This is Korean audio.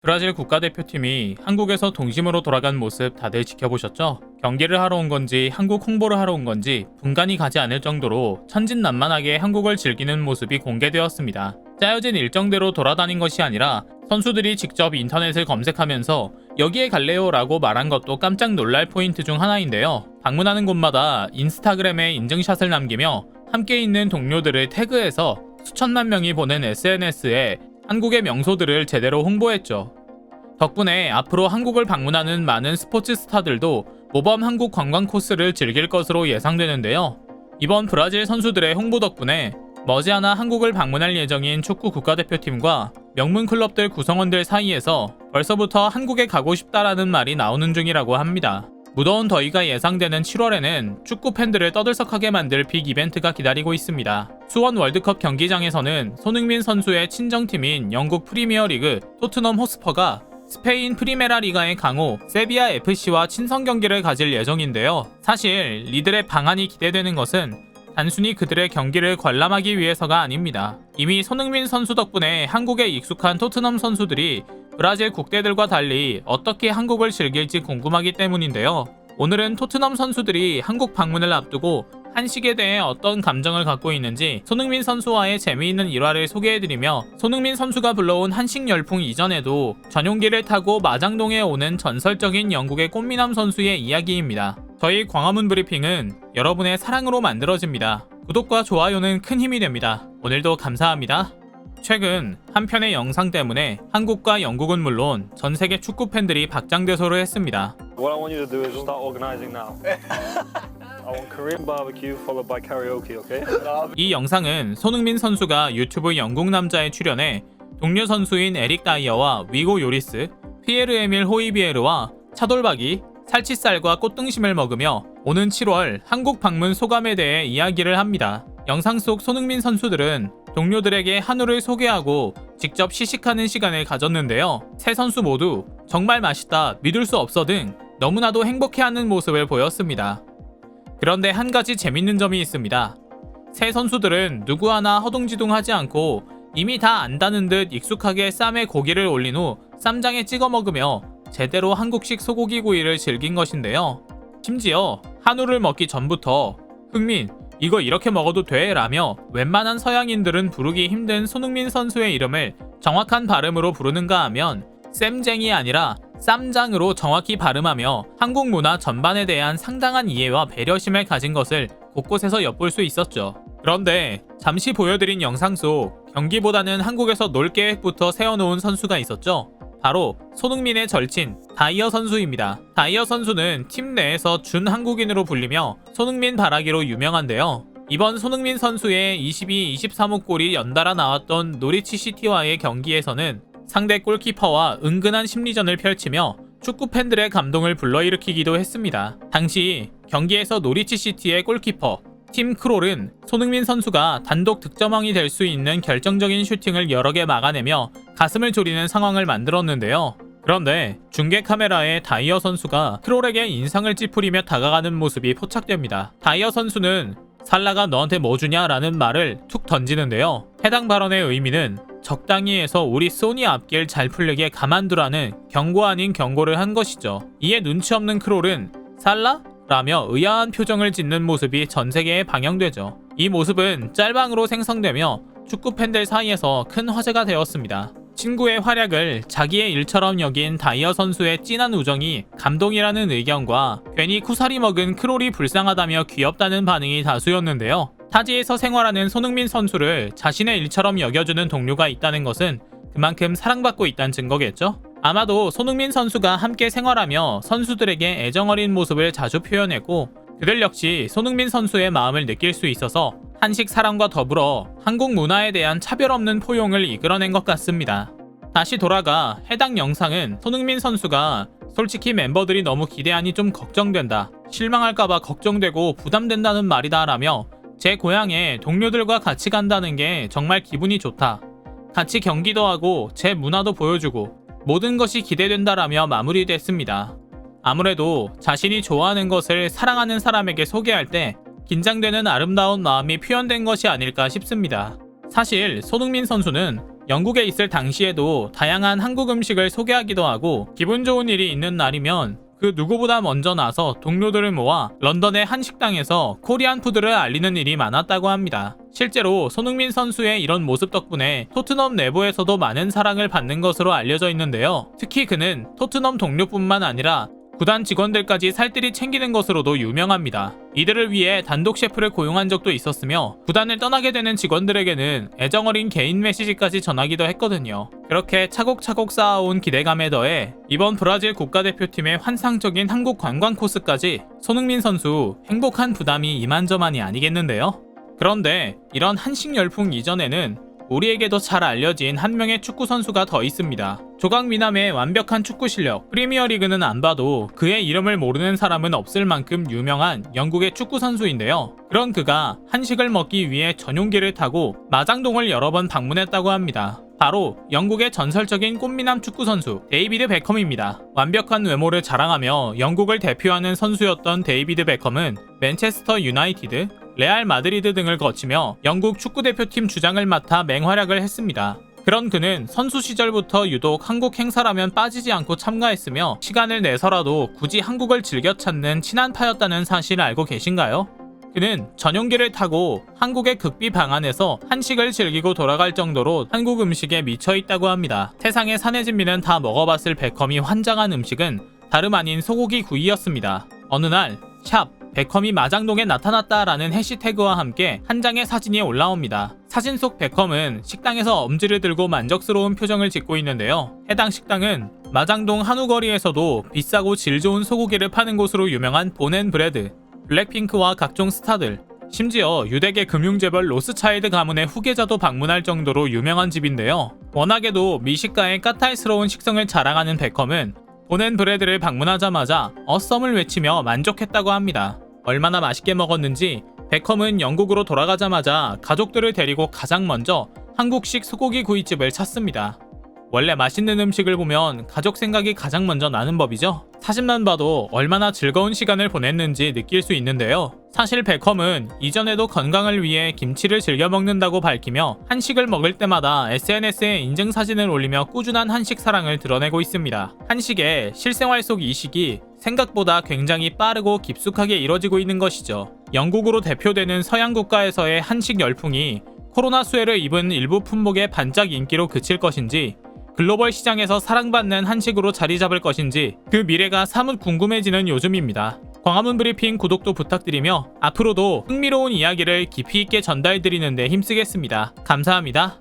브라질 국가대표팀이 한국에서 동심으로 돌아간 모습 다들 지켜보셨죠? 경기를 하러 온 건지 한국 홍보를 하러 온 건지 분간이 가지 않을 정도로 천진난만하게 한국을 즐기는 모습이 공개되었습니다. 짜여진 일정대로 돌아다닌 것이 아니라 선수들이 직접 인터넷을 검색하면서 여기에 갈래요 라고 말한 것도 깜짝 놀랄 포인트 중 하나인데요. 방문하는 곳마다 인스타그램에 인증샷을 남기며 함께 있는 동료들을 태그해서 수천만 명이 보는 SNS에 한국의 명소들을 제대로 홍보했죠. 덕분에 앞으로 한국을 방문하는 많은 스포츠 스타들도 모범 한국 관광 코스를 즐길 것으로 예상되는데요. 이번 브라질 선수들의 홍보 덕분에 머지않아 한국을 방문할 예정인 축구 국가대표팀과 명문 클럽들 구성원들 사이에서 벌써부터 한국에 가고 싶다라는 말이 나오는 중이라고 합니다. 무더운 더위가 예상되는 7월에는 축구 팬들을 떠들썩하게 만들 빅 이벤트가 기다리고 있습니다. 수원 월드컵 경기장에서는 손흥민 선수의 친정팀인 영국 프리미어리그 토트넘 호스퍼가 스페인 프리메라 리가의 강호 세비야 FC와 친선 경기를 가질 예정인데요. 사실 이들의 방한이 기대되는 것은 단순히 그들의 경기를 관람하기 위해서가 아닙니다. 이미 손흥민 선수 덕분에 한국에 익숙한 토트넘 선수들이 브라질 국대들과 달리 어떻게 한국을 즐길지 궁금하기 때문인데요. 오늘은 토트넘 선수들이 한국 방문을 앞두고 한식에 대해 어떤 감정을 갖고 있는지 손흥민 선수와의 재미있는 일화를 소개해드리며 손흥민 선수가 불러온 한식 열풍 이전에도 전용기를 타고 마장동에 오는 전설적인 영국의 꽃미남 선수의 이야기입니다. 저희 광화문 브리핑은 여러분의 사랑으로 만들어집니다. 구독과 좋아요는 큰 힘이 됩니다. 오늘도 감사합니다. 최근 한 편의 영상 때문에 한국과 영국은 물론 전 세계 축구 팬들이 박장대소를 했습니다. What I want you to do is start organizing now. I want Korean barbecue followed by karaoke, okay? 이 영상은 손흥민 선수가 유튜브 영국 남자에 출연해 동료 선수인 에릭 다이어와 위고 요리스, 피에르 에밀 호이비에르와 차돌박이, 살치살과 꽃등심을 먹으며 오는 7월 한국 방문 소감에 대해 이야기를 합니다. 영상 속 손흥민 선수들은 동료들에게 한우를 소개하고 직접 시식하는 시간을 가졌는데요. 세 선수 모두 정말 맛있다, 믿을 수 없어 등 너무나도 행복해하는 모습을 보였습니다. 그런데 한 가지 재밌는 점이 있습니다. 세 선수들은 누구 하나 허둥지둥하지 않고 이미 다 안다는 듯 익숙하게 쌈에 고기를 올린 후 쌈장에 찍어 먹으며 제대로 한국식 소고기 구이를 즐긴 것인데요. 심지어 한우를 먹기 전부터 흥민, 이거 이렇게 먹어도 돼? 라며 웬만한 서양인들은 부르기 힘든 손흥민 선수의 이름을 정확한 발음으로 부르는가 하면 쌤쟁이 아니라 쌈장으로 정확히 발음하며 한국 문화 전반에 대한 상당한 이해와 배려심을 가진 것을 곳곳에서 엿볼 수 있었죠. 그런데 잠시 보여드린 영상 속 경기보다는 한국에서 놀 계획부터 세워놓은 선수가 있었죠. 바로 손흥민의 절친 다이어 선수입니다. 다이어 선수는 팀 내에서 준 한국인으로 불리며 손흥민 바라기로 유명한데요. 이번 손흥민 선수의 22, 23호 골이 연달아 나왔던 노리치 시티와의 경기에서는 상대 골키퍼와 은근한 심리전을 펼치며 축구 팬들의 감동을 불러일으키기도 했습니다. 당시 경기에서 노리치 시티의 골키퍼 팀 크롤은 손흥민 선수가 단독 득점왕이 될 수 있는 결정적인 슈팅을 여러 개 막아내며 가슴을 졸이는 상황을 만들었는데요. 그런데 중계 카메라에 다이어 선수가 크롤에게 인상을 찌푸리며 다가가는 모습이 포착됩니다. 다이어 선수는 살라가 너한테 뭐 주냐? 라는 말을 툭 던지는데요. 해당 발언의 의미는 적당히 해서 우리 소니 앞길 잘 풀리게 가만두라는 경고 아닌 경고를 한 것이죠. 이에 눈치 없는 크롤은 살라? 라며 의아한 표정을 짓는 모습이 전 세계에 방영되죠. 이 모습은 짤방으로 생성되며 축구 팬들 사이에서 큰 화제가 되었습니다. 친구의 활약을 자기의 일처럼 여긴 다이어 선수의 진한 우정이 감동이라는 의견과 괜히 쿠사리 먹은 크롤이 불쌍하다며 귀엽다는 반응이 다수였는데요. 타지에서 생활하는 손흥민 선수를 자신의 일처럼 여겨주는 동료가 있다는 것은 그만큼 사랑받고 있다는 증거겠죠? 아마도 손흥민 선수가 함께 생활하며 선수들에게 애정어린 모습을 자주 표현했고 그들 역시 손흥민 선수의 마음을 느낄 수 있어서 한식 사랑과 더불어 한국 문화에 대한 차별 없는 포용을 이끌어낸 것 같습니다. 다시 돌아가 해당 영상은 손흥민 선수가 솔직히 멤버들이 너무 기대하니 좀 걱정된다, 실망할까봐 걱정되고 부담된다는 말이다 라며 제 고향에 동료들과 같이 간다는 게 정말 기분이 좋다, 같이 경기도 하고 제 문화도 보여주고 모든 것이 기대된다라며 마무리됐습니다. 아무래도 자신이 좋아하는 것을 사랑하는 사람에게 소개할 때 긴장되는 아름다운 마음이 표현된 것이 아닐까 싶습니다. 사실 손흥민 선수는 영국에 있을 당시에도 다양한 한국 음식을 소개하기도 하고 기분 좋은 일이 있는 날이면 그 누구보다 먼저 나서 동료들을 모아 런던의 한 식당에서 코리안 푸드를 알리는 일이 많았다고 합니다. 실제로 손흥민 선수의 이런 모습 덕분에 토트넘 내부에서도 많은 사랑을 받는 것으로 알려져 있는데요. 특히 그는 토트넘 동료뿐만 아니라 구단 직원들까지 살뜰히 챙기는 것으로도 유명합니다. 이들을 위해 단독 셰프를 고용한 적도 있었으며 구단을 떠나게 되는 직원들에게는 애정어린 개인 메시지까지 전하기도 했거든요. 그렇게 차곡차곡 쌓아온 기대감에 더해 이번 브라질 국가대표팀의 환상적인 한국 관광 코스까지 손흥민 선수 행복한 부담이 이만저만이 아니겠는데요. 그런데 이런 한식 열풍 이전에는 우리에게도 잘 알려진 한 명의 축구 선수가 더 있습니다. 조각미남의 완벽한 축구 실력, 프리미어리그는 안 봐도 그의 이름을 모르는 사람은 없을 만큼 유명한 영국의 축구 선수인데요. 그런 그가 한식을 먹기 위해 전용기를 타고 마장동을 여러 번 방문했다고 합니다. 바로 영국의 전설적인 꽃미남 축구 선수 데이비드 베컴입니다. 완벽한 외모를 자랑하며 영국을 대표하는 선수였던 데이비드 베컴은 맨체스터 유나이티드, 레알 마드리드 등을 거치며 영국 축구대표팀 주장을 맡아 맹활약을 했습니다. 그런 그는 선수 시절부터 유독 한국 행사라면 빠지지 않고 참가했으며 시간을 내서라도 굳이 한국을 즐겨 찾는 친한파였다는 사실을 알고 계신가요? 그는 전용기를 타고 한국의 극비 방안에서 한식을 즐기고 돌아갈 정도로 한국 음식에 미쳐 있다고 합니다. 세상의 사내진미는 다 먹어봤을 베컴이 환장한 음식은 다름 아닌 소고기 구이였습니다. 어느 날 샵 베컴이 마장동에 나타났다라는 해시태그와 함께 한 장의 사진이 올라옵니다. 사진 속 베컴은 식당에서 엄지를 들고 만족스러운 표정을 짓고 있는데요. 해당 식당은 마장동 한우거리에서도 비싸고 질 좋은 소고기를 파는 곳으로 유명한 본앤브레드, 블랙핑크와 각종 스타들, 심지어 유대계 금융재벌 로스차일드 가문의 후계자도 방문할 정도로 유명한 집인데요. 워낙에도 미식가의 까탈스러운 식성을 자랑하는 베컴은 본앤브레드를 방문하자마자 어썸을 외치며 만족했다고 합니다. 얼마나 맛있게 먹었는지 베컴은 영국으로 돌아가자마자 가족들을 데리고 가장 먼저 한국식 소고기 구이집을 찾습니다. 원래 맛있는 음식을 보면 가족 생각이 가장 먼저 나는 법이죠. 사진만 봐도 얼마나 즐거운 시간을 보냈는지 느낄 수 있는데요. 사실 베컴은 이전에도 건강을 위해 김치를 즐겨 먹는다고 밝히며 한식을 먹을 때마다 SNS에 인증 사진을 올리며 꾸준한 한식 사랑을 드러내고 있습니다. 한식의 실생활 속 이식이 생각보다 굉장히 빠르고 깊숙하게 이뤄지고 있는 것이죠. 영국으로 대표되는 서양 국가에서의 한식 열풍이 코로나 수혜를 입은 일부 품목의 반짝 인기로 그칠 것인지 글로벌 시장에서 사랑받는 한식으로 자리 잡을 것인지 그 미래가 사뭇 궁금해지는 요즘입니다. 광화문 브리핑 구독도 부탁드리며 앞으로도 흥미로운 이야기를 깊이 있게 전달드리는 데 힘쓰겠습니다. 감사합니다.